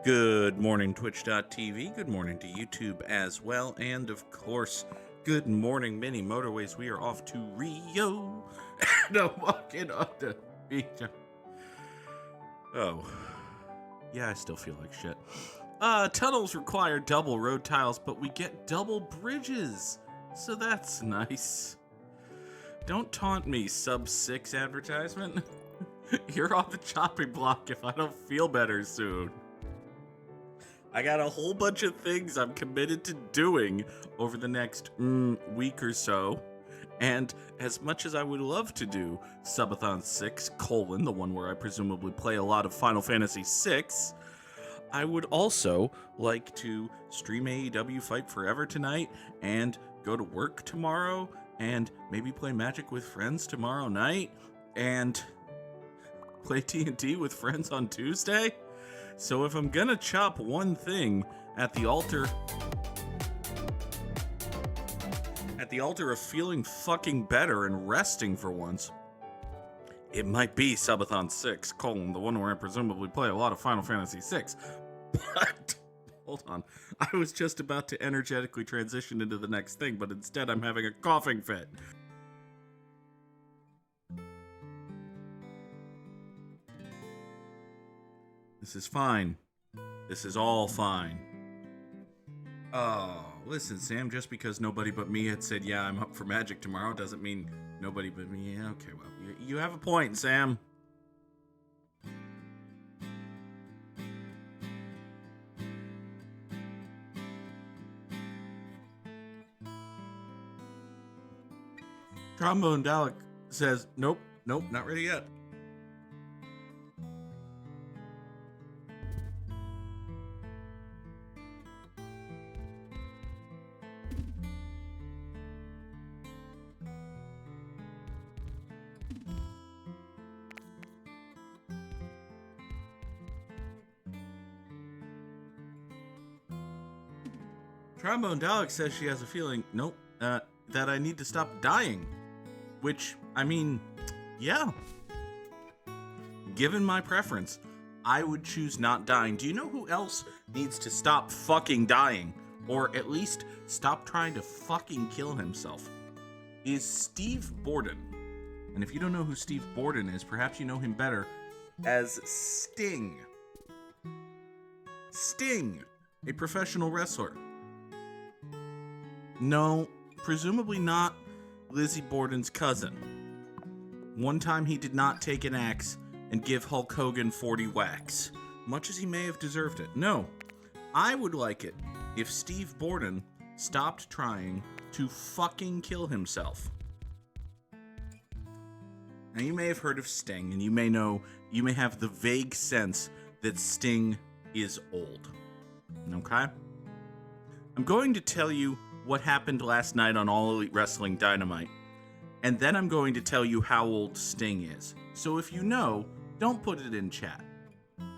Good morning, Twitch.tv. Good morning to YouTube as well. And of course, good morning, mini Motorways. We are off to Rio. And I'm walking up the beach. Oh, yeah, I still feel like shit. Tunnels require double road tiles, but we get double bridges. So that's nice. Don't taunt me, sub-6 advertisement. You're on the chopping block if I don't feel better soon. I got a whole bunch of things I'm committed to doing over the next week or so. And as much as I would love to do Subathon 6, the one where I presumably play a lot of Final Fantasy 6, I would also like to stream AEW Fight Forever tonight and go to work tomorrow and maybe play Magic with friends tomorrow night and play T&T with friends on Tuesday. So if I'm gonna chop one thing at the altar of feeling fucking better and resting for once, it might be Subathon 6, the one where I presumably play a lot of Final Fantasy 6. But, hold on, I was just about to energetically transition into the next thing, but instead I'm having a coughing fit. This is fine. This is all fine. Oh, listen, Sam, just because nobody but me had said, yeah, I'm up for Magic tomorrow, doesn't mean nobody but me. Yeah, okay, well, you have a point, Sam. Trombone Dalek says, nope, not ready yet. Trombone Dalek says she has a feeling, that I need to stop dying. Which, I mean, yeah. Given my preference, I would choose not dying. Do you know who else needs to stop fucking dying? Or at least stop trying to fucking kill himself? Is Steve Borden. And if you don't know who Steve Borden is, perhaps you know him better as Sting. Sting, a professional wrestler. No, presumably not Lizzie Borden's cousin. One time he did not take an axe and give Hulk Hogan 40 whacks, much as he may have deserved it. No, I would like it if Steve Borden stopped trying to fucking kill himself. Now you may have heard of Sting, and you may have the vague sense that Sting is old. Okay? I'm going to tell you what happened last night on All Elite Wrestling Dynamite, and then I'm going to tell you how old Sting is. So if you know, don't put it in chat.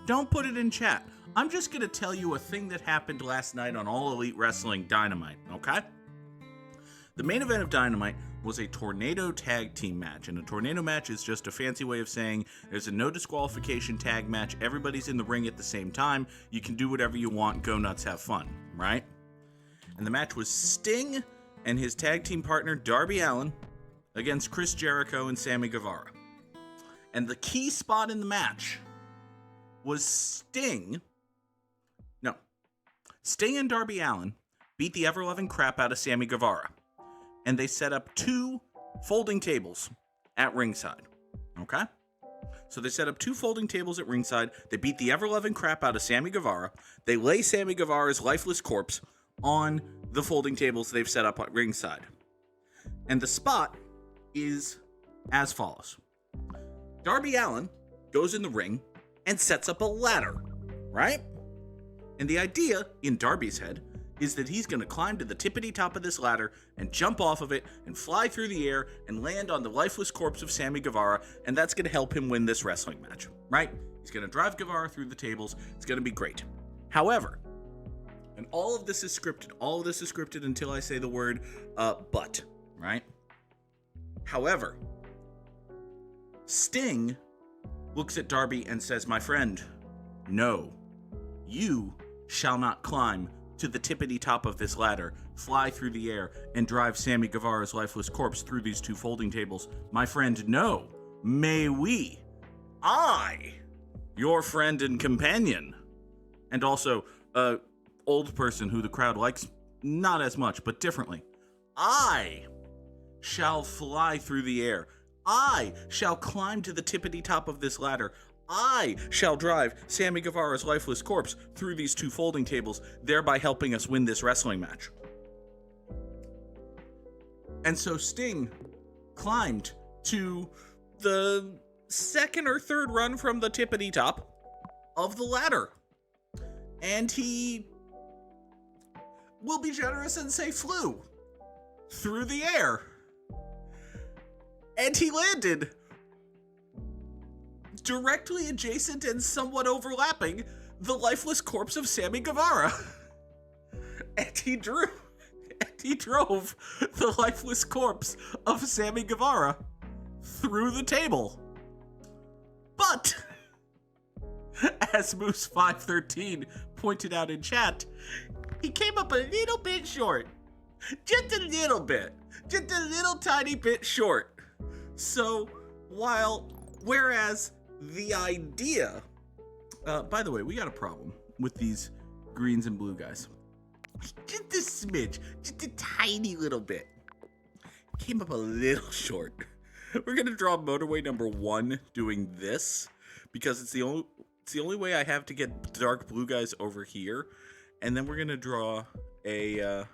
Don't put it in chat. I'm just going to tell you a thing that happened last night on All Elite Wrestling Dynamite, okay? The main event of Dynamite was a tornado tag team match, and a tornado match is just a fancy way of saying there's a no disqualification tag match, everybody's in the ring at the same time, you can do whatever you want, go nuts, have fun, right? And the match was Sting and his tag team partner Darby Allin against Chris Jericho and Sammy Guevara. And the key spot in the match was Sting and Darby Allin beat the ever-loving crap out of Sammy Guevara. And they set up 2 folding tables at ringside. Okay? So they set up 2 folding tables at ringside. They beat the ever-loving crap out of Sammy Guevara. They lay Sammy Guevara's lifeless corpse on the folding tables they've set up at ringside. And the spot is as follows. Darby Allin goes in the ring and sets up a ladder, right? And the idea, in Darby's head, is that he's going to climb to the tippity top of this ladder and jump off of it and fly through the air and land on the lifeless corpse of Sammy Guevara, and that's going to help him win this wrestling match, right? He's going to drive Guevara through the tables. It's going to be great. However, and all of this is scripted until I say the word, but, right? However, Sting looks at Darby and says, my friend, no, you shall not climb to the tippity top of this ladder, fly through the air, and drive Sammy Guevara's lifeless corpse through these two folding tables. My friend, no. May we, I, your friend and companion, and also a old person who the crowd likes not as much, but differently, I shall fly through the air. I shall climb to the tippity top of this ladder. I shall drive Sammy Guevara's lifeless corpse through these two folding tables, thereby helping us win this wrestling match. And so Sting climbed to the second or third run from the tippity top of the ladder. And he, will be generous and say, flew through the air. And he landed directly adjacent and somewhat overlapping the lifeless corpse of Sammy Guevara. And he drove the lifeless corpse of Sammy Guevara through the table. But, as Moose513 pointed out in chat, he came up a little bit short. Just a little bit. Just a little tiny bit short. So, whereas the idea, by the way, we got a problem with these greens and blue guys. Just a smidge, just a tiny little bit. Came up a little short. We're gonna draw motorway number 1 doing this because it's the only way I have to get dark blue guys over here, and then we're gonna draw a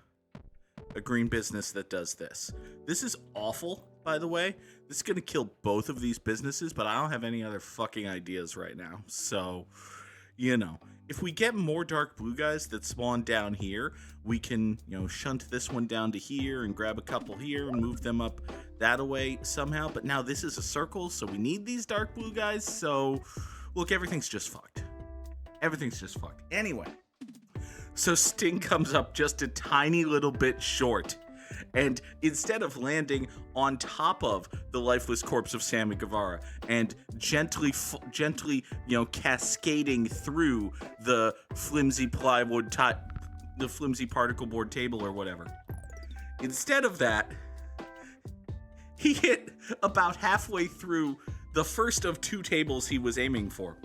green business that does this. This is awful, by the way. This is gonna kill both of these businesses, but I don't have any other fucking ideas right now. So, if we get more dark blue guys that spawn down here, we can, shunt this one down to here and grab a couple here and move them up that way somehow. But now this is a circle, so we need these dark blue guys. So, look, everything's just fucked. Everything's just fucked. Anyway, so Sting comes up just a tiny little bit short. And instead of landing on top of the lifeless corpse of Sammy Guevara and gently, cascading through the flimsy plywood the flimsy particle board table or whatever, instead of that, he hit about halfway through the first of 2 tables he was aiming for,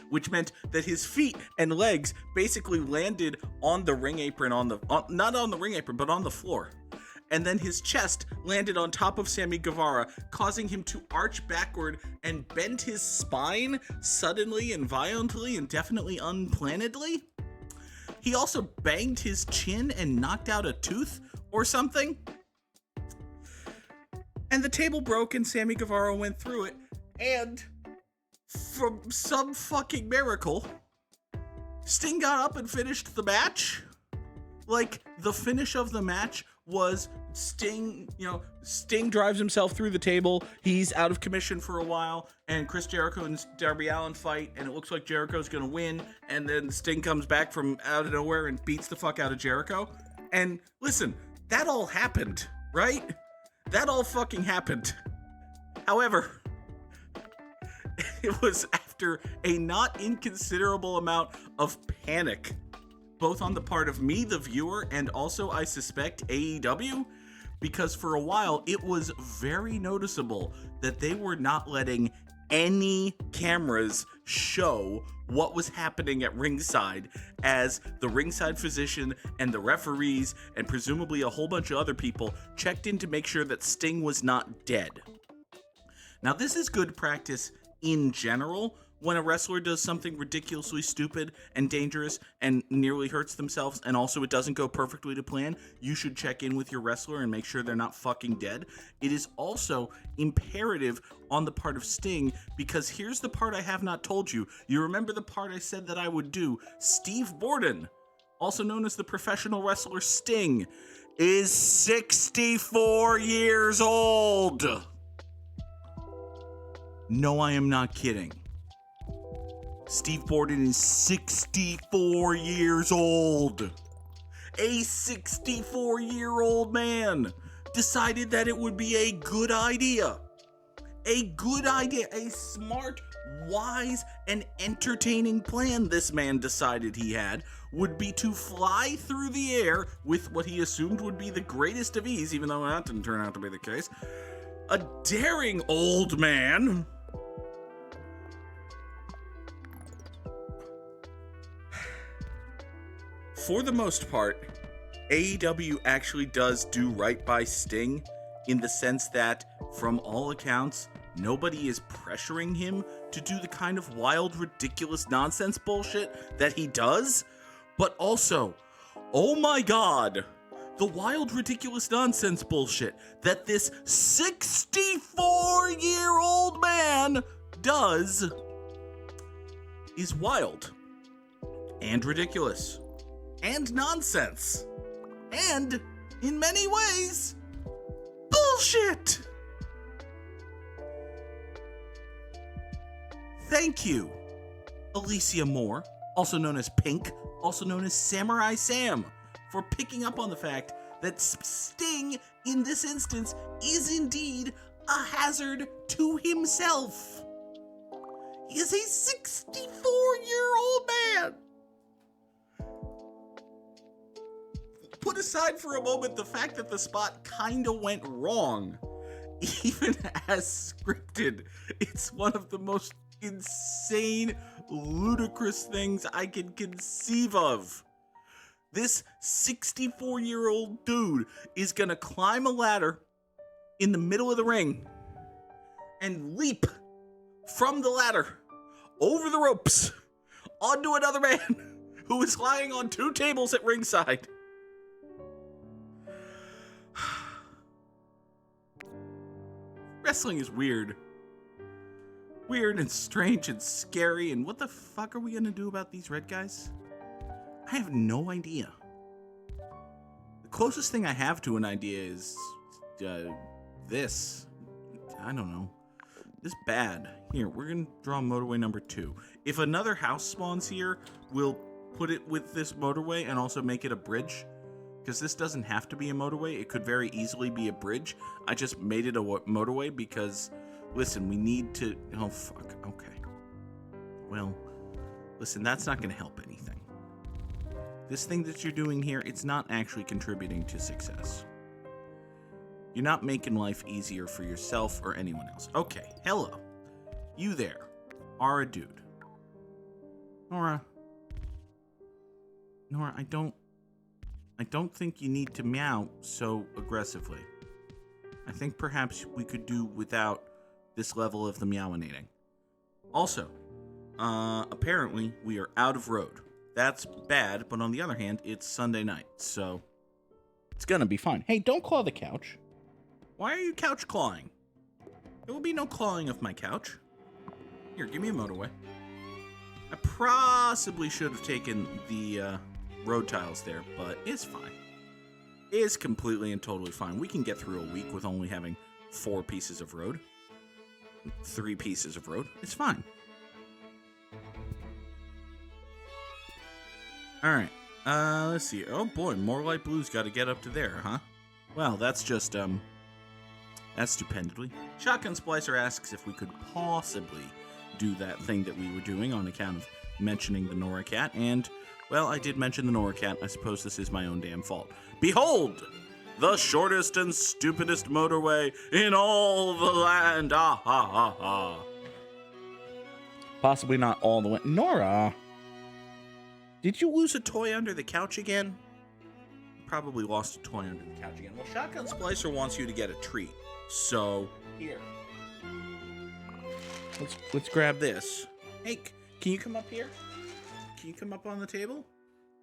which meant that his feet and legs basically landed on the ring apron, not on the ring apron, but on the floor. And then his chest landed on top of Sammy Guevara, causing him to arch backward and bend his spine suddenly and violently and definitely unplannedly. He also banged his chin and knocked out a tooth or something. And the table broke and Sammy Guevara went through it, and from some fucking miracle, Sting got up and finished the match. Like, the finish of the match was Sting drives himself through the table. He's out of commission for a while, and Chris Jericho and Darby Allin fight, and it looks like Jericho's gonna win, and then Sting comes back from out of nowhere and beats the fuck out of Jericho. And listen, that all happened, right? That all fucking happened. However, it was after a not inconsiderable amount of panic, both on the part of me, the viewer, and also, I suspect, AEW, because for a while, it was very noticeable that they were not letting any cameras show what was happening at ringside, as the ringside physician and the referees, and presumably a whole bunch of other people, checked in to make sure that Sting was not dead. Now, this is good practice in general. When a wrestler does something ridiculously stupid and dangerous and nearly hurts themselves, and also it doesn't go perfectly to plan, you should check in with your wrestler and make sure they're not fucking dead. It is also imperative on the part of Sting, because here's the part I have not told you. You remember the part I said that I would do? Steve Borden, also known as the professional wrestler Sting, is 64 years old. No, I am not kidding. Steve Borden is 64 years old. A 64-year-old man decided that it would be a good idea, a smart, wise and entertaining plan this man decided he had would be to fly through the air with what he assumed would be the greatest of ease, even though that didn't turn out to be the case. A daring old man for the most part, AEW actually does do right by Sting in the sense that, from all accounts, nobody is pressuring him to do the kind of wild, ridiculous nonsense bullshit that he does. But also, oh my god, the wild, ridiculous nonsense bullshit that this 64-year-old man does is wild and ridiculous and nonsense and, in many ways, bullshit. Thank you, Alicia Moore, also known as Pink, also known as Samurai Sam, for picking up on the fact that Sting, in this instance, is indeed a hazard to himself. He is a 64-year-old man. Put aside for a moment the fact that the spot kinda went wrong. Even as scripted, it's one of the most insane, ludicrous things I can conceive of. This 64-year-old dude is gonna climb a ladder in the middle of the ring and leap from the ladder over the ropes onto another man who is lying on 2 tables at ringside. Wrestling is weird. Weird and strange and scary, and what the fuck are we gonna do about these red guys? I have no idea. The closest thing I have to an idea is this. I don't know. This is bad. Here, we're gonna draw motorway number 2. If another house spawns here, we'll put it with this motorway and also make it a bridge. Because this doesn't have to be a motorway. It could very easily be a bridge. I just made it a motorway because, listen, we need to... Oh, fuck. Okay. Well, listen, that's not going to help anything. This thing that you're doing here, it's not actually contributing to success. You're not making life easier for yourself or anyone else. Okay, hello. You there are a dude. Nora, I don't think you need to meow so aggressively. I think perhaps we could do without this level of the meowinating. Also, apparently we are out of road. That's bad, but on the other hand, it's Sunday night, so it's gonna be fine. Hey, don't claw the couch. Why are you couch clawing? There will be no clawing of my couch. Here, give me a motorway. I possibly should have taken the, road tiles there, but it's fine. It's completely and totally fine. We can get through a week with only having 4 pieces of road. 3 pieces of road. It's fine. Alright. Let's see. Oh boy, more light blue's got to get up to there, huh? Well, that's just, that's stupendly. Shotgun Splicer asks if we could possibly do that thing that we were doing on account of mentioning the Nora Cat, and... well, I did mention the Nora Cat. I suppose this is my own damn fault. Behold! The shortest and stupidest motorway in all the land. Ah, ha, ha, ha. Possibly not all the way. Nora! Did you lose a toy under the couch again? Probably lost a toy under the couch again. Well, Shotgun Splicer wants you to get a treat. So, here. Let's grab this. Hey, can you come up here? Can you come up on the table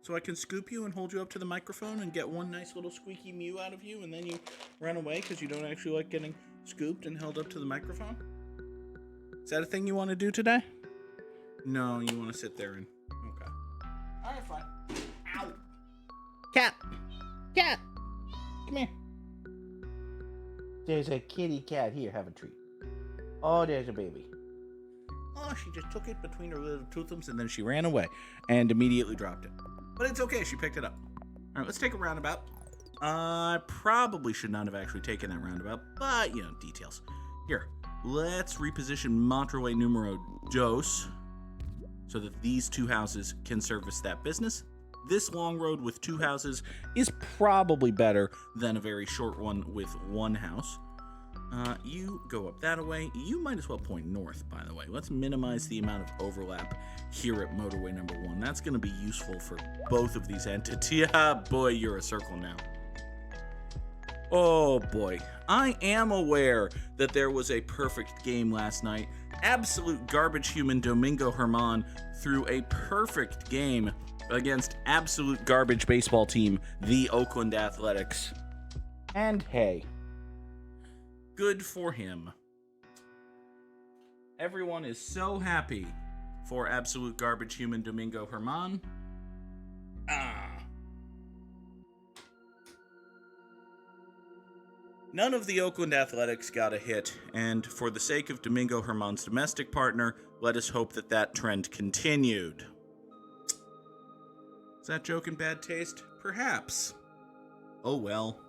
so I can scoop you and hold you up to the microphone and get one nice little squeaky mew out of you, and then you run away because you don't actually like getting scooped and held up to the microphone? Is that a thing you want to do today? No, you want to sit there and... okay. Alright, fine. Ow! Cat! Cat! Come here. There's a kitty cat here. Have a treat. Oh, there's a baby. Oh, she just took it between her little toothums and then she ran away and immediately dropped it. But it's okay, she picked it up. All right, let's take a roundabout. I probably should not have actually taken that roundabout, but, you know, details. Here, let's reposition Motorway numero dos so that these two houses can service that business. This long road with two houses is probably better than a very short one with one house. You go up that way. You might as well point north, by the way. Let's minimize the amount of overlap here at motorway number 1. That's going to be useful for both of these entities. Boy, you're a circle now. Oh boy, I am aware that there was a perfect game last night. Absolute garbage human Domingo Herman threw a perfect game against absolute garbage baseball team, the Oakland Athletics. And hey, good for him. Everyone is so happy for absolute garbage human Domingo Herman. None of the Oakland Athletics got a hit, and for the sake of Domingo Herman's domestic partner, let us hope that that trend continued. Is that joke in bad taste? Perhaps. Oh well.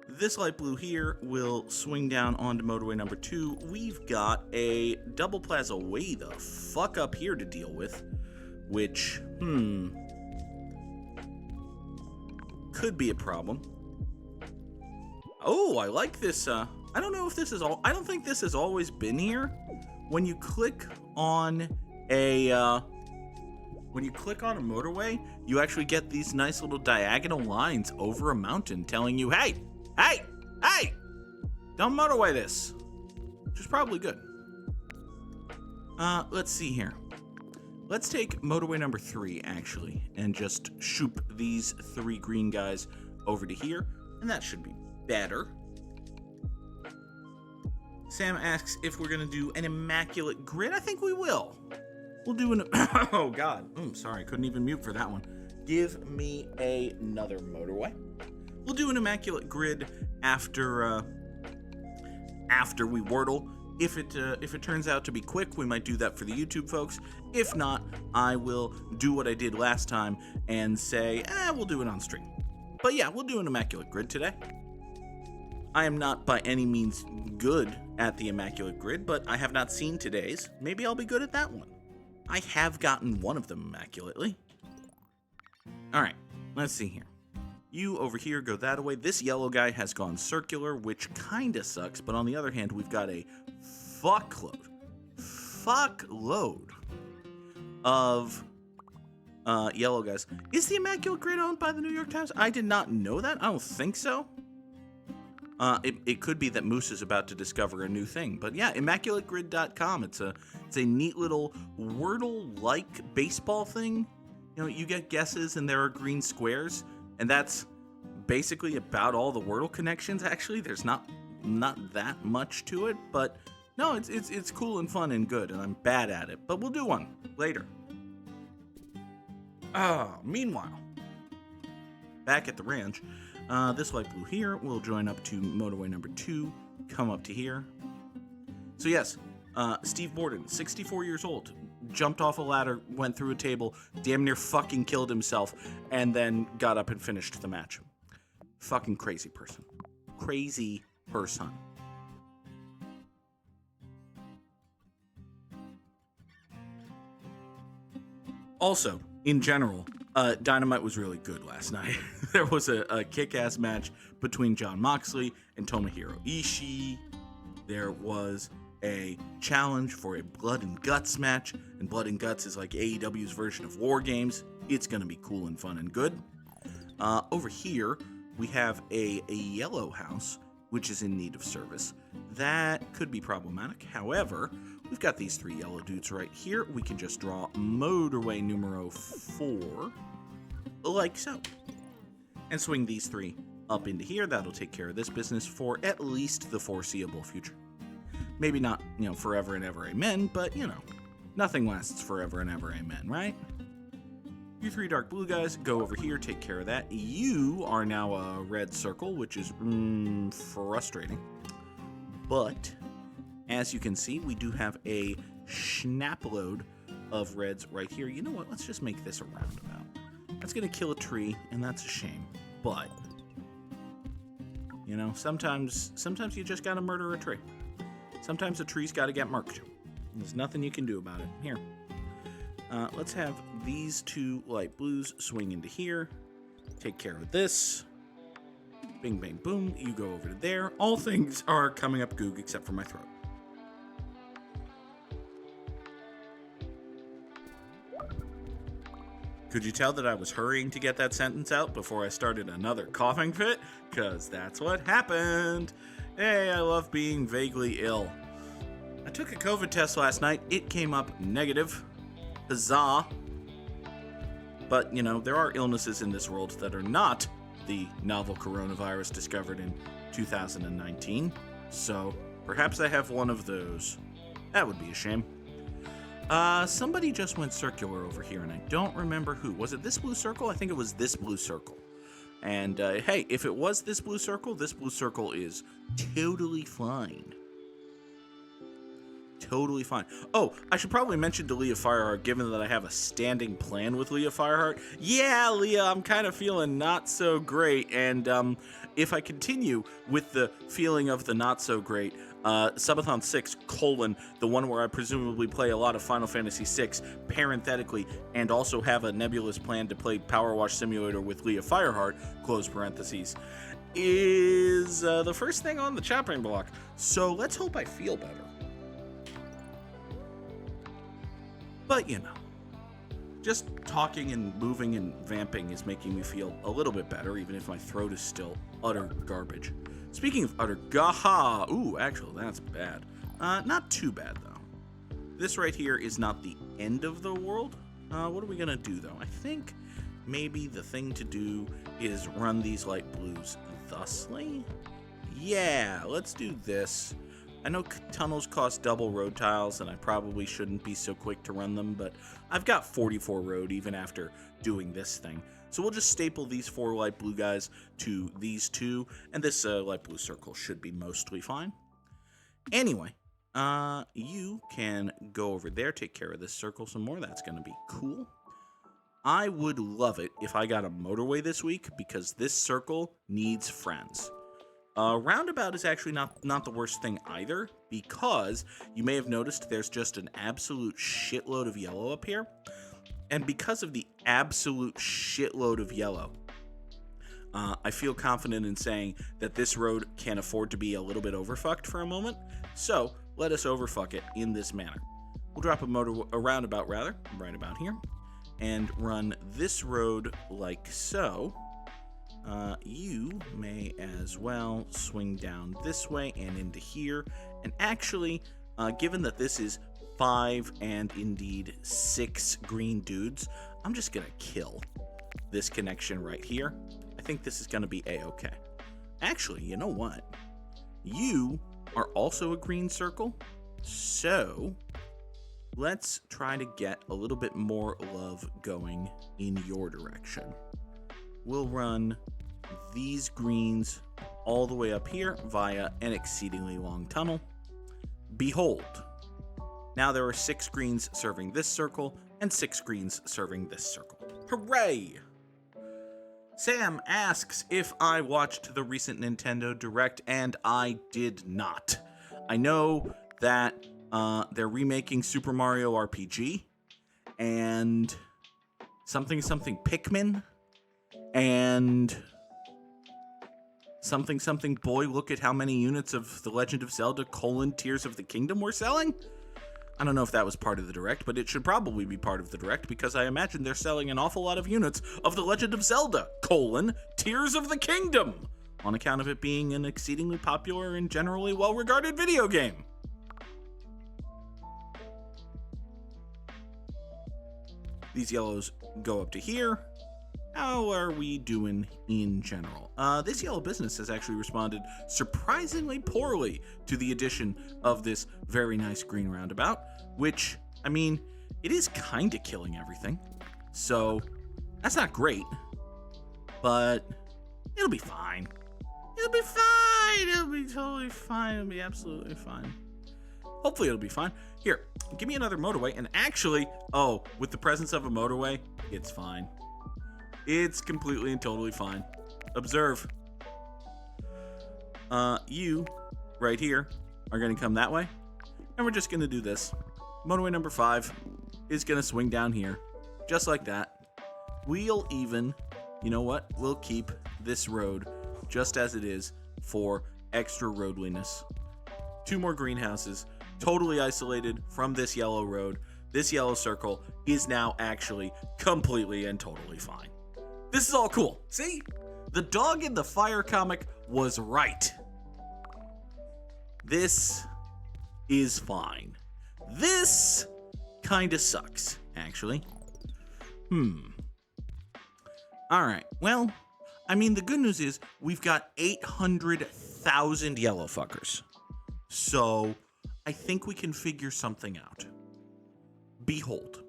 This light blue here will swing down onto motorway number 2. We've got a double plaza way the fuck up here to deal with, which, could be a problem. Oh, I like this. I don't know if this is all. I don't think this has always been here. When you click on a motorway, you actually get these nice little diagonal lines over a mountain telling you, hey, don't motorway this, which is probably good. Let's see here. Let's take motorway number 3, actually, and just shoop these 3 green guys over to here, and that should be better. Sam asks if we're going to do an immaculate grid. I think we will. We'll do an... Oh, God. Sorry, couldn't even mute for that one. Give me another motorway. We'll do an immaculate grid after we wordle. If it turns out to be quick, we might do that for the YouTube folks. If not, I will do what I did last time and say, we'll do it on stream. But yeah, we'll do an immaculate grid today. I am not by any means good at the immaculate grid, but I have not seen today's. Maybe I'll be good at that one. I have gotten one of them immaculately. All right, let's see here. You over here go that way. This yellow guy has gone circular, which kind of sucks, but on the other hand, we've got a fuckload of yellow guys. Is the immaculate grid owned by the New York Times? I did not know that. I don't think so. It could be that Moose is about to discover a new thing, but yeah, immaculategrid.com. It's a neat little Wordle-like baseball thing. You know, you get guesses and there are green squares, and that's basically about all the Wordle connections. Actually, there's not that much to it, but no, it's cool and fun and good, and I'm bad at it, but we'll do one later. Meanwhile, back at the ranch, this light blue here will join up to motorway number 2, come up to here. So yes, Steve Borden, 64 years old, jumped off a ladder, went through a table, damn near fucking killed himself, and then got up and finished the match. Fucking crazy person. Crazy person. Also, in general, Dynamite was really good last night. There was a kick-ass match between Jon Moxley and Tomohiro Ishii. There was a challenge for a Blood and Guts match, and Blood and Guts is like AEW's version of War Games. It's going to be cool and fun and good. Over here, we have a yellow house, which is in need of service. That could be problematic. However, we've got these 3 yellow dudes right here. We can just draw motorway numero 4, like so. And swing these 3 up into here. That'll take care of this business for at least the foreseeable future. Maybe not, forever and ever amen, but, nothing lasts forever and ever amen, right? You 3 dark blue guys, go over here, take care of that. You are now a red circle, which is frustrating. But, as you can see, we do have a schnappload of reds right here. You know what? Let's just make this a roundabout. That's going to kill a tree, and that's a shame. But You know, sometimes you just gotta murder a tree. Sometimes a tree's gotta get murked. There's nothing you can do about it. Here. Let's have these two light blues swing into here. Take care of this. Bing, bang, boom. You go over to there. All things are coming up Goog except for my throat. Could you tell that I was hurrying to get that sentence out before I started another coughing fit? Because that's what happened. Hey, I love being vaguely ill. I took a COVID test last night. It came up negative. Huzzah. But, you know, there are illnesses in this world that are not the novel coronavirus discovered in 2019. So, perhaps I have one of those. That would be a shame. Somebody just went circular over here, and I don't remember who. Was it this blue circle? I think it was this blue circle. And, hey, if it was this blue circle is totally fine. Totally fine. Oh, I should probably mention to Leah Fireheart, given that I have a standing plan with Leah Fireheart. Yeah, Leah, I'm kind of feeling not so great, and if I continue with the feeling of the not so great, Subathon 6, the one where I presumably play a lot of Final Fantasy VI, parenthetically, and also have a nebulous plan to play Power Wash Simulator with Leah Fireheart, close parentheses, is the first thing on the chopping block. So let's hope I feel better. But, you know, just talking and moving and vamping is making me feel a little bit better, even if my throat is still utter garbage. Speaking of utter gaha, ooh, actually, that's bad. Not too bad, though. This right here is not the end of the world. What are we gonna do, though? I think maybe the thing to do is run these light blues thusly. Yeah, let's do this. I know tunnels cost double road tiles, and I probably shouldn't be so quick to run them, but I've got 44 road even after doing this thing. So we'll just staple these 4 light blue guys to these 2, and this light blue circle should be mostly fine. Anyway, you can go over there, take care of this circle some more. That's going to be cool. I would love it if I got a motorway this week, because this circle needs friends. Roundabout is actually not the worst thing either, because you may have noticed there's just an absolute shitload of yellow up here. And because of the absolute shitload of yellow, I feel confident in saying that this road can afford to be a little bit overfucked for a moment. So let us overfuck it in this manner. We'll drop a roundabout right about here, and run this road like so. You may as well swing down this way and into here. And actually, given that this is 5 and indeed 6 green dudes, I'm just gonna kill this connection right here. I think this is gonna be a-okay. Actually, you know what? You are also a green circle, so let's try to get a little bit more love going in your direction. We'll run these greens all the way up here via an exceedingly long tunnel. Behold, now there are 6 greens serving this circle and 6 greens serving this circle. Hooray! Sam asks if I watched the recent Nintendo Direct, and I did not. I know that they're remaking Super Mario RPG and something Pikmin and something boy, look at how many units of The Legend of Zelda: Tears of the Kingdom we're selling. I don't know if that was part of the Direct, but it should probably be part of the Direct, because I imagine they're selling an awful lot of units of The Legend of Zelda: Tears of the Kingdom, on account of it being an exceedingly popular and generally well-regarded video game. These yellows go up to here. How are we doing in general? This yellow business has actually responded surprisingly poorly to the addition of this very nice green roundabout, which, I mean, it is kind of killing everything. So that's not great, but it'll be fine. It'll be fine. It'll be totally fine. It'll be absolutely fine. Hopefully it'll be fine. Here, give me another motorway. And actually, with the presence of a motorway, it's fine. It's completely and totally fine. Observe. You, right here, are going to come that way. And we're just going to do this. Motorway number 5 is going to swing down here. Just like that. We'll even, you know what? We'll keep this road just as it is for extra roadliness. 2 more greenhouses, totally isolated from this yellow road. This yellow circle is now actually completely and totally fine. This is all cool. See? The dog in the fire comic was right. This is fine. This kind of sucks, actually. Alright, well, I mean, the good news is we've got 800,000 yellow fuckers. So, I think we can figure something out. Behold.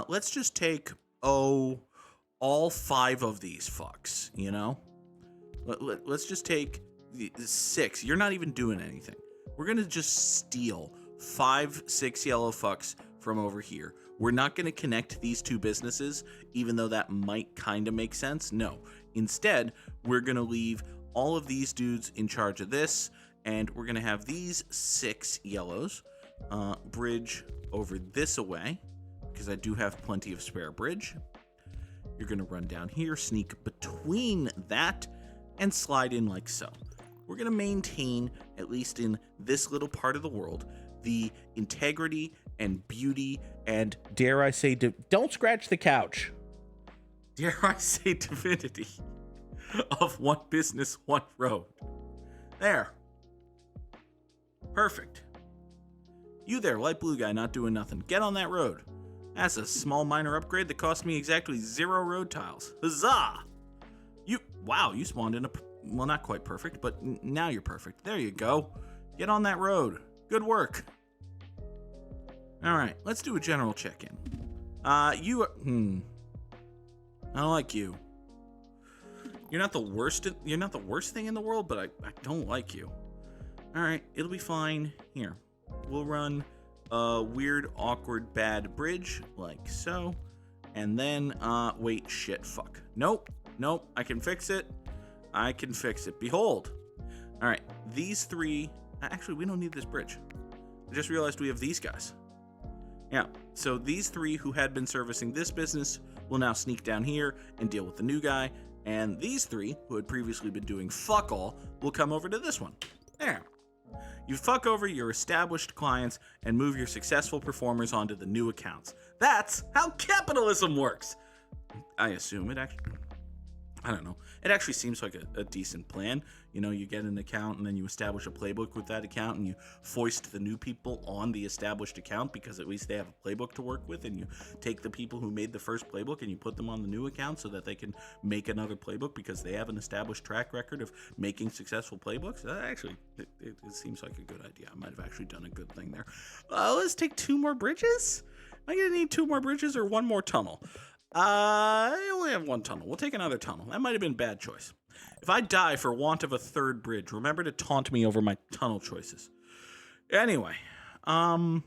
Let's just take, all 5 of these fucks, you know? Let's just take 6. You're not even doing anything. We're going to just steal 5, 6 yellow fucks from over here. We're not going to connect these 2 businesses, even though that might kind of make sense. No. Instead, we're going to leave all of these dudes in charge of this, and we're going to have these 6 yellows bridge over this away, because I do have plenty of spare bridge. You're going to run down here, sneak between that, and slide in like so. We're going to maintain, at least in this little part of the world, the integrity and beauty and, dare I say, don't scratch the couch. Dare I say divinity of one business, one road. There. Perfect. You there, light blue guy, not doing nothing. Get on that road. That's a small minor upgrade that cost me exactly 0 road tiles. Huzzah! Wow, you spawned in well, not quite perfect, but now you're perfect. There you go. Get on that road. Good work. Alright, let's do a general check-in. I don't like you. You're not the worst thing in the world, but I don't like you. Alright, it'll be fine. Here. We'll run a weird, awkward, bad bridge, like so. And then, wait, shit, fuck. Nope, I can fix it. Behold. Alright, these 3... Actually, we don't need this bridge. I just realized we have these guys. Yeah, so these 3 who had been servicing this business will now sneak down here and deal with the new guy. And these 3, who had previously been doing fuck all, will come over to this one. There. You fuck over your established clients and move your successful performers onto the new accounts. That's how capitalism works. I assume it actually... I don't know. It actually seems like a decent plan. You know, you get an account and then you establish a playbook with that account and you foist the new people on the established account because at least they have a playbook to work with, and you take the people who made the first playbook and you put them on the new account so that they can make another playbook because they have an established track record of making successful playbooks. Actually, it seems like a good idea. I might have actually done a good thing there. Let's take 2 more bridges? Am I going to need 2 more bridges or 1 more tunnel? I only have 1 tunnel. We'll take another tunnel. That might have been a bad choice. If I die for want of a 3rd bridge, remember to taunt me over my tunnel choices. Anyway, all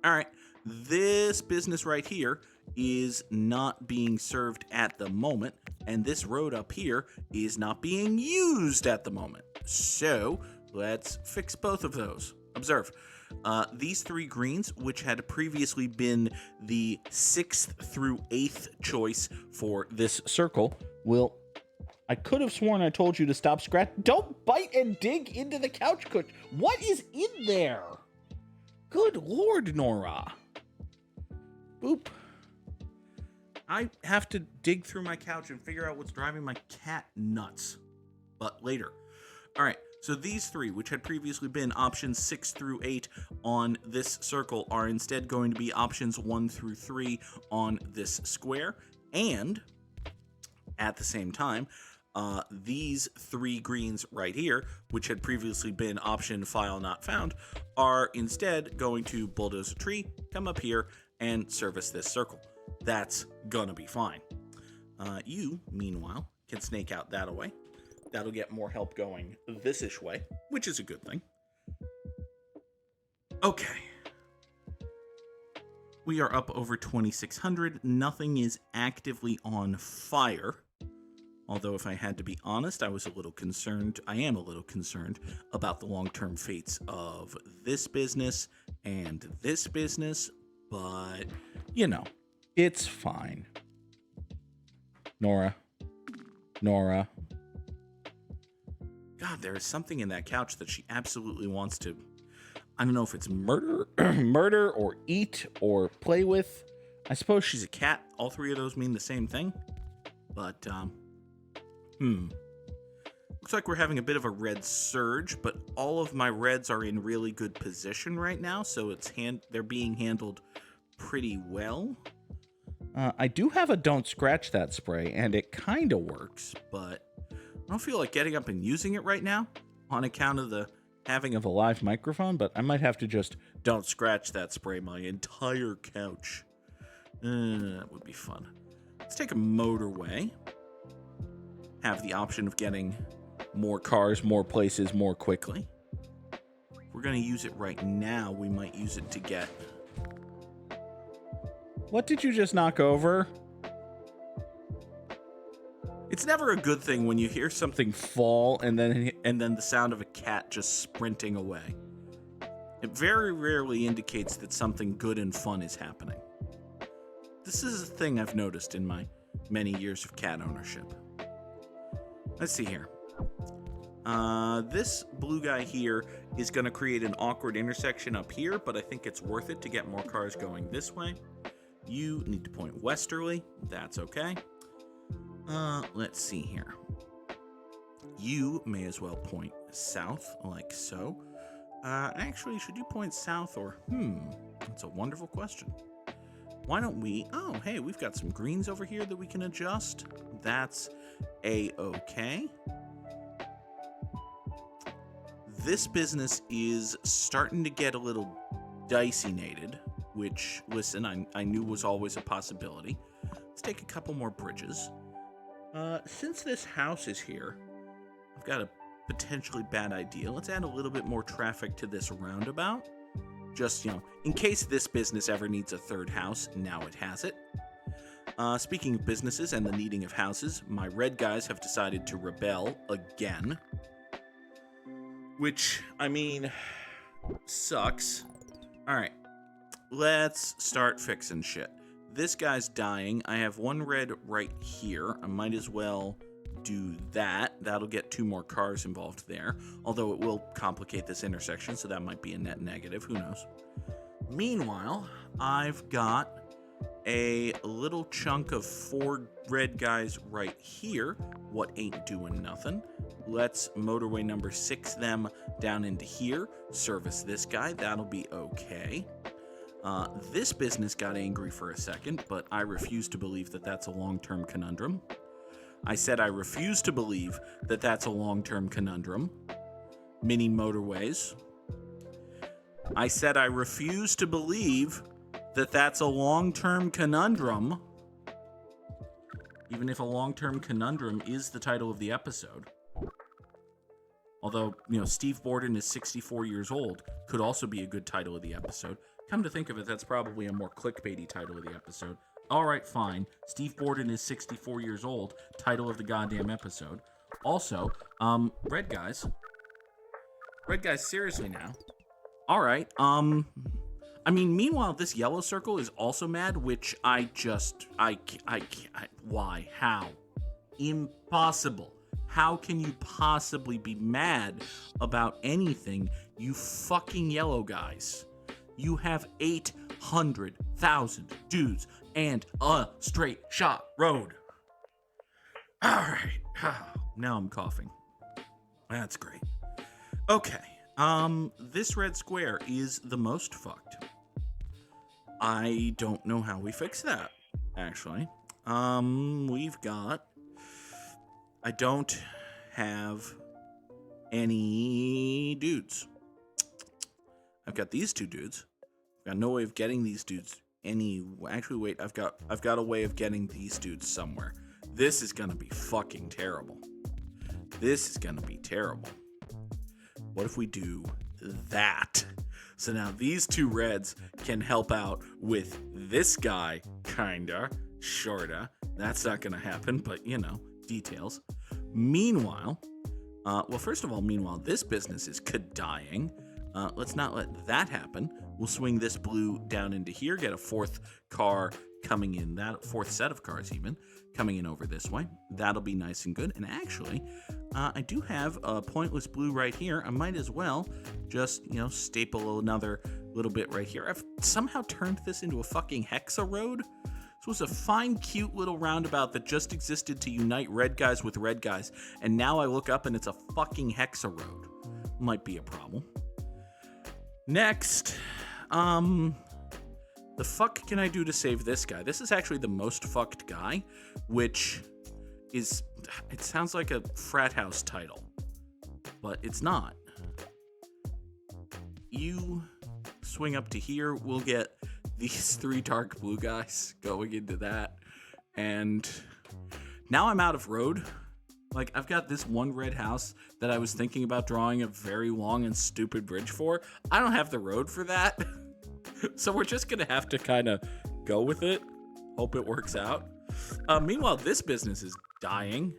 right, this business right here is not being served at the moment, and this road up here is not being used at the moment. So let's fix both of those. Observe. These 3 greens, which had previously been the 6th through 8th choice for this circle, will... I could have sworn I told you to stop scratch. Don't bite and dig into the couch cushion. What is in there? Good Lord, Nora. Boop. I have to dig through my couch and figure out what's driving my cat nuts. But later. All right. So these 3, which had previously been options 6 through 8 on this circle, are instead going to be options 1 through 3 on this square. And at the same time, these 3 greens right here, which had previously been option file not found, are instead going to bulldoze a tree, come up here, and service this circle. That's gonna be fine. You, meanwhile, can snake out that away. That'll get more help going this-ish way, which is a good thing. Okay. We are up over 2,600. Nothing is actively on fire. Although if I had to be honest, I am a little concerned about the long-term fates of this business and this business, but, it's fine. Nora. God, there is something in that couch that she absolutely wants to, I don't know if it's murder or eat or play with. I suppose she's a cat. All three of those mean the same thing. But, looks like we're having a bit of a red surge, but all of my reds are in really good position right now, so they're being handled pretty well. I do have a Don't Scratch That spray, and it kind of works, but I don't feel like getting up and using it right now on account of the having of a live microphone, but I might have to just Don't Scratch That spray my entire couch. That would be fun. Let's take a motorway. Have the option of getting more cars, more places, more quickly. If we're going to use it right now, we might use it to get... What did you just knock over? It's never a good thing when you hear something fall and then the sound of a cat just sprinting away. It very rarely indicates that something good and fun is happening. This is a thing I've noticed in my many years of cat ownership. Let's see here. This blue guy here is going to create an awkward intersection up here, but I think it's worth it to get more cars going this way. You need to point westerly. That's okay. Let's see here. You may as well point south, like so. Actually, should you point south or... That's a wonderful question. Why don't we... Oh, hey, we've got some greens over here that we can adjust. That's A-okay. This business is starting to get a little dicey-nated, which, listen, I knew was always a possibility. Let's take a couple more bridges. Since this house is here, I've got a potentially bad idea. Let's add a little bit more traffic to this roundabout. Just, in case this business ever needs a third house, now it has it. Speaking of businesses and the needing of houses, my red guys have decided to rebel again. Which, sucks. Alright, let's start fixing shit. This guy's dying. I have one red right here. I might as well do that. That'll get 2 more cars involved there. Although it will complicate this intersection, so that might be a net negative. Who knows? Meanwhile, I've got a little chunk of 4 red guys right here. What ain't doing nothing? Let's motorway number 6 them down into here. Service this guy. That'll be okay. This business got angry for a second, but I refuse to believe that that's a long-term conundrum. I said I refuse to believe that that's a long-term conundrum. Mini motorways. I said I refuse to believe that that's a long-term conundrum. Even if a long-term conundrum is the title of the episode. Although, Steve Borden is 64 years old could also be a good title of the episode. Come to think of it, that's probably a more clickbaity title of the episode. Alright, fine. Steve Borden is 64 years old. Title of the goddamn episode. Also, red guys. Red guys, seriously now. Alright, meanwhile, this yellow circle is also mad, which I why? How? Impossible. How can you possibly be mad about anything, you fucking yellow guys? You have 800,000 dudes and a straight shot road. All right. Now I'm coughing. That's great. Okay. This red square is the most fucked. I don't know how we fix that, actually. We've got... I don't have any dudes. I've got these 2 dudes. I've got no way of getting these dudes Actually, wait. I've got a way of getting these dudes somewhere. This is gonna be fucking terrible. This is gonna be terrible. What if we do that? So now these 2 reds can help out with this guy, kinda, sorta. That's not gonna happen, but details. Meanwhile, well, first of all, meanwhile, this business is dying. Let's not let that happen. We'll swing this blue down into here, get a fourth car coming in, that fourth set of cars even, coming in over this way. That'll be nice and good. And actually, I do have a pointless blue right here. I might as well just, staple another little bit right here. I've somehow turned this into a fucking hexa road. This was a fine, cute little roundabout that just existed to unite red guys with red guys. And now I look up and it's a fucking hexa road. Might be a problem. Next, the fuck can I do to save this guy? This is actually the most fucked guy, which is, it sounds like a frat house title, but it's not. You swing up to here, we'll get these 3 dark blue guys going into that, and now I'm out of road. Like, I've got this one red house that I was thinking about drawing a very long and stupid bridge for. I don't have the road for that. So we're just going to have to kind of go with it. Hope it works out. Meanwhile, this business is dying.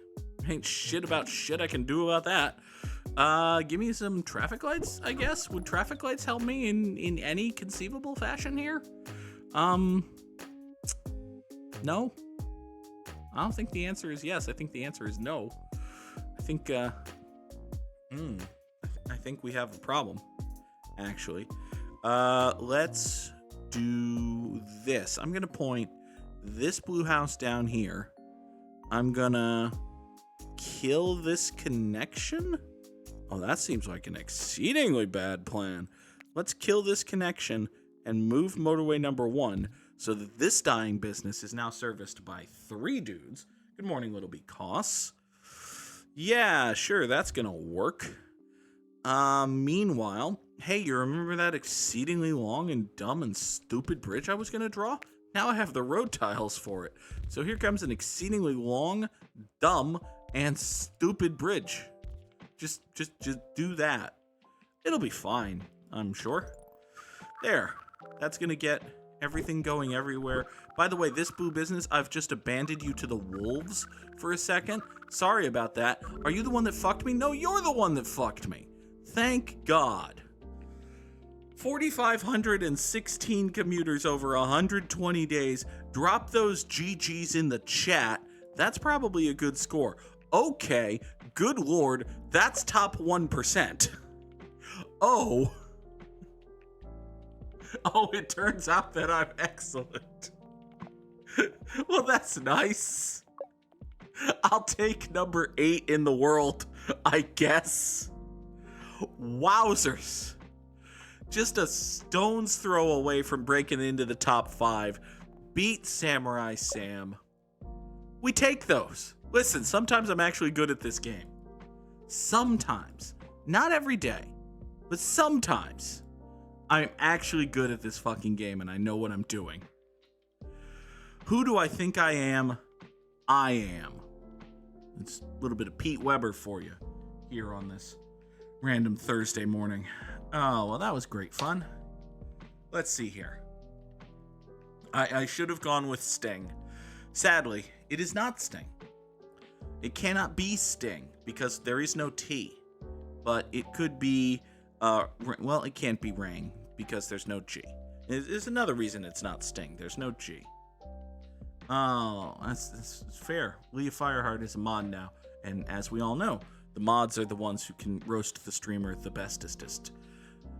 Ain't shit about shit I can do about that. Give me some traffic lights, I guess. Would traffic lights help me in any conceivable fashion here? No? I don't think the answer is yes. I think the answer is no. I think, I think we have a problem, actually. Let's do this. I'm gonna point this blue house down here. I'm gonna kill this connection. Oh, that seems like an exceedingly bad plan. Let's kill this connection and move motorway number 1 so that this dying business is now serviced by 3 dudes. Good morning, Little Because. Yeah, sure, that's gonna work. Meanwhile, hey, you remember that exceedingly long and dumb and stupid bridge I was gonna draw? Now I have the road tiles for it. So here comes an exceedingly long, dumb, and stupid bridge. Just do that. It'll be fine, I'm sure. There. That's gonna get everything going everywhere. By the way, this blue business, I've just abandoned you to the wolves for a second. Sorry about that. Are you the one that fucked me? No, you're the one that fucked me. Thank God. 4,516 commuters over 120 days. Drop those GGs in the chat. That's probably a good score. Okay, good lord, that's top 1%. Oh, it turns out that I'm excellent. Well, that's nice. I'll take number 8 in the world, I guess. Wowzers. Just a stone's throw away from breaking into the top 5. Beat Samurai Sam. We take those. Listen, sometimes I'm actually good at this game. Sometimes. Not every day. But sometimes. I'm actually good at this fucking game and I know what I'm doing. Who do I think I am? I am. It's a little bit of Pete Weber for you here on this random Thursday morning. Oh, well, that was great fun. Let's see here. I should have gone with Sting. Sadly, it is not Sting. It cannot be Sting because there is no T. But it could be, well, it can't be Rang because there's no G. There's another reason it's not Sting. There's no G. Oh, that's fair. Leah Fireheart is a mod now. And as we all know, the mods are the ones who can roast the streamer the bestestest.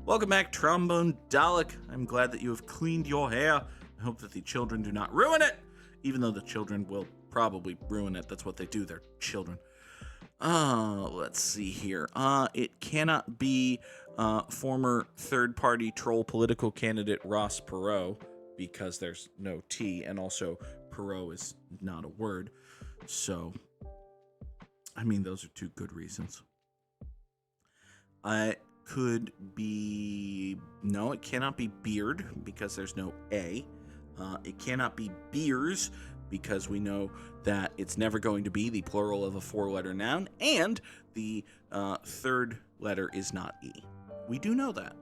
Welcome back, Trombone Dalek. I'm glad that you have cleaned your hair. I hope that the children do not ruin it, even though the children will probably ruin it. That's what they do. They're children. Let's see here. It cannot be former third-party troll political candidate Ross Perot because there's no T, and also Perot is not a word. So, I mean, those are 2 good reasons. It could be... No, it cannot be Beard because there's no A. It cannot be Beers because we know that it's never going to be the plural of a 4-letter noun, and the 3rd letter is not E. We do know that.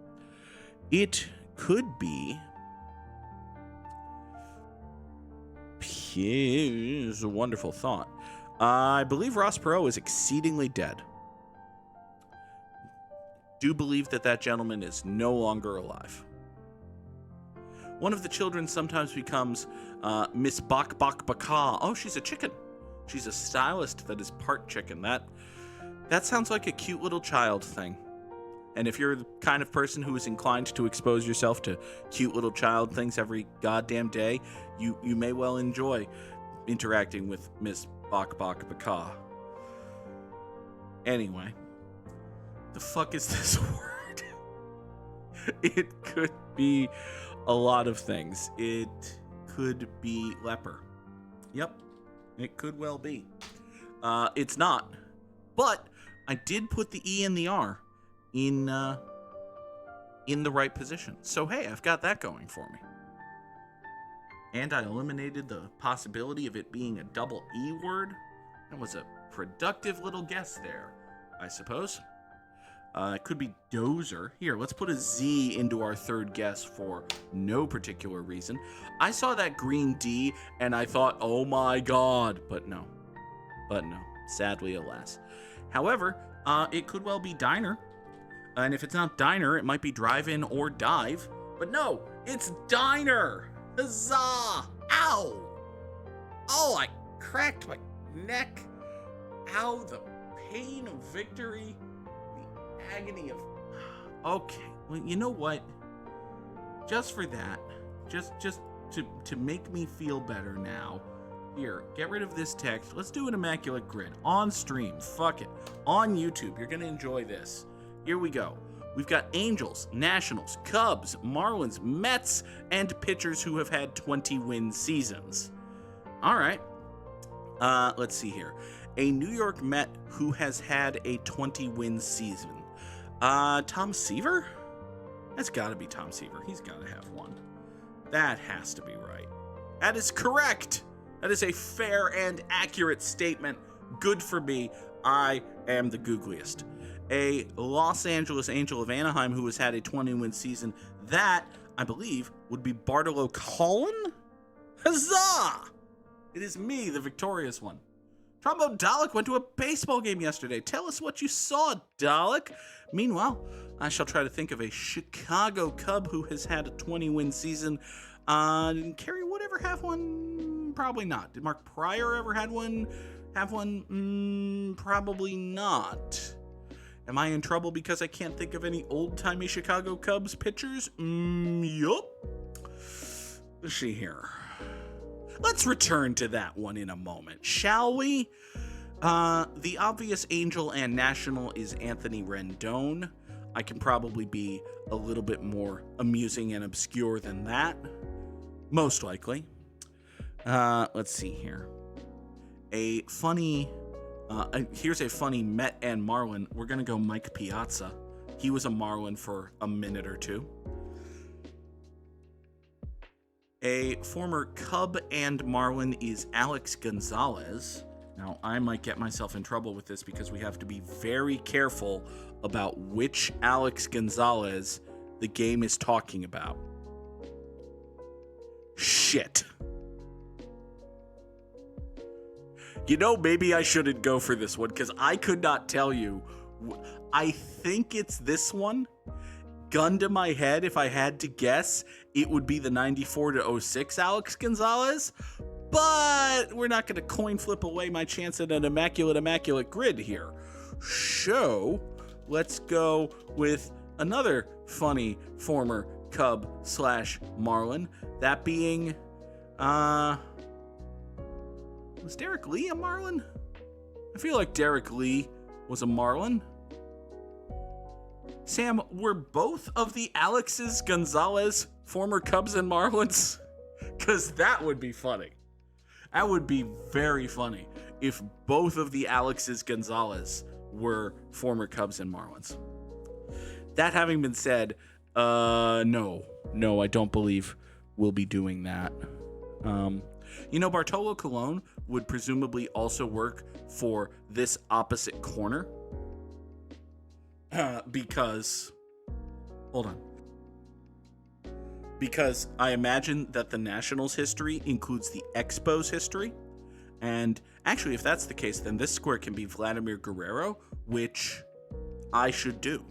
It could be... Here's a wonderful thought. I believe Ross Perot is exceedingly dead. Do believe that gentleman is no longer alive. One of the children sometimes becomes Miss Bak Bak Baka. Oh, she's a chicken. She's a stylist that is part chicken. That sounds like a cute little child thing. And if you're the kind of person who is inclined to expose yourself to cute little child things every goddamn day, you may well enjoy interacting with Miss Bak Bak Baka. Anyway, the fuck is this word? It could be a lot of things. It could be leper. Yep, it could well be. It's not, but I did put the E and the R in the right position. So hey, I've got that going for me. And I eliminated the possibility of it being a double E word. That was a productive little guess there, I suppose. It could be dozer. Here, let's put a Z into our third guess for no particular reason. I saw that green D and I thought, oh my god, but no. Sadly, alas. However, it could well be diner. And if it's not diner, it might be drive-in or dive. But no, it's diner. Huzzah! Ow! Oh, I cracked my neck. Ow, the pain of victory. The agony of... Okay, well, you know what? Just for that, just to make me feel better now, here, get rid of this text. Let's do an immaculate grid on stream. Fuck it. On YouTube, you're going to enjoy this. Here we go. We've got Angels, Nationals, Cubs, Marlins, Mets, and pitchers who have had 20-win seasons. All right. Let's see here. A New York Met who has had a 20-win season. Tom Seaver? That's got to be Tom Seaver. He's got to have one. That has to be right. That is correct. That is a fair and accurate statement. Good for me. I am the googliest. A Los Angeles Angel of Anaheim who has had a 20-win season. That, I believe, would be Bartolo Colon? Huzzah! It is me, the victorious one. Trombone Dalek went to a baseball game yesterday. Tell us what you saw, Dalek. Meanwhile, I shall try to think of a Chicago Cub who has had a 20-win season. Did Kerry Wood ever have one? Probably not. Did Mark Pryor ever have one? Probably not. Am I in trouble because I can't think of any old-timey Chicago Cubs pitchers? Yup. Let's see here. Let's return to that one in a moment, shall we? The obvious Angel and National is Anthony Rendon. I can probably be a little bit more amusing and obscure than that. Most likely. Let's see here. Here's a funny Met and Marlin. We're going to go Mike Piazza. He was a Marlin for a minute or two. A former Cub and Marlin is Alex Gonzalez. Now, I might get myself in trouble with this because we have to be very careful about which Alex Gonzalez the game is talking about. Shit. You know, maybe I shouldn't go for this one because I could not tell you. I think it's this one. Gun to my head, if I had to guess, it would be the 94 to 06 Alex Gonzalez. But we're not going to coin flip away my chance at an immaculate grid here. So let's go with another funny former Cub / Marlin. That being, was Derek Lee a Marlin? I feel like Derek Lee was a Marlin. Sam, were both of the Alexes Gonzalez former Cubs and Marlins? Because that would be funny. That would be very funny if both of the Alexes Gonzalez were former Cubs and Marlins. That having been said, no, I don't believe we'll be doing that. Bartolo Colon would presumably also work for this opposite corner. Because I imagine that the Nationals history includes the Expos history, And actually, if that's the case, then this square can be Vladimir Guerrero, which I should do.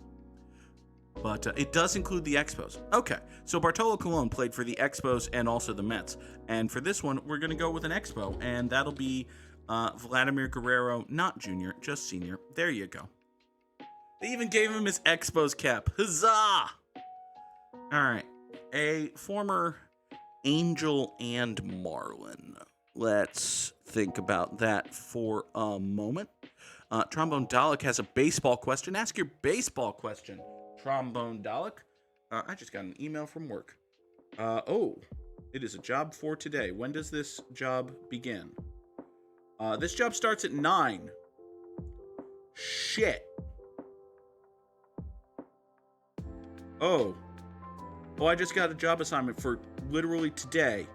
But it does include the Expos. Okay, so Bartolo Colon played for the Expos and also the Mets. And for this one, we're going to go with an Expo, and that'll be Vladimir Guerrero, not junior, just senior. There you go. They even gave him his Expos cap. Huzzah! All right, a former Angel and Marlin. Let's think about that for a moment. Trombone Dalek has a baseball question. Ask your baseball question, Trombone Dalek. I just got an email from work. It is a job for today. When does this job begin? This job starts at 9. Shit. Oh, I just got a job assignment for literally today.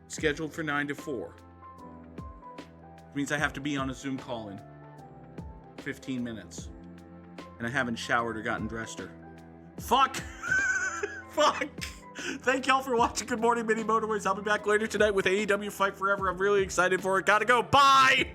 Scheduled for 9 to 4. Which means I have to be on a Zoom call in 15 minutes. And I haven't showered or gotten dressed or... Fuck! Fuck! Thank y'all for watching Good Morning Mini Motorways. I'll be back later tonight with AEW Fight Forever. I'm really excited for it. Gotta go. Bye!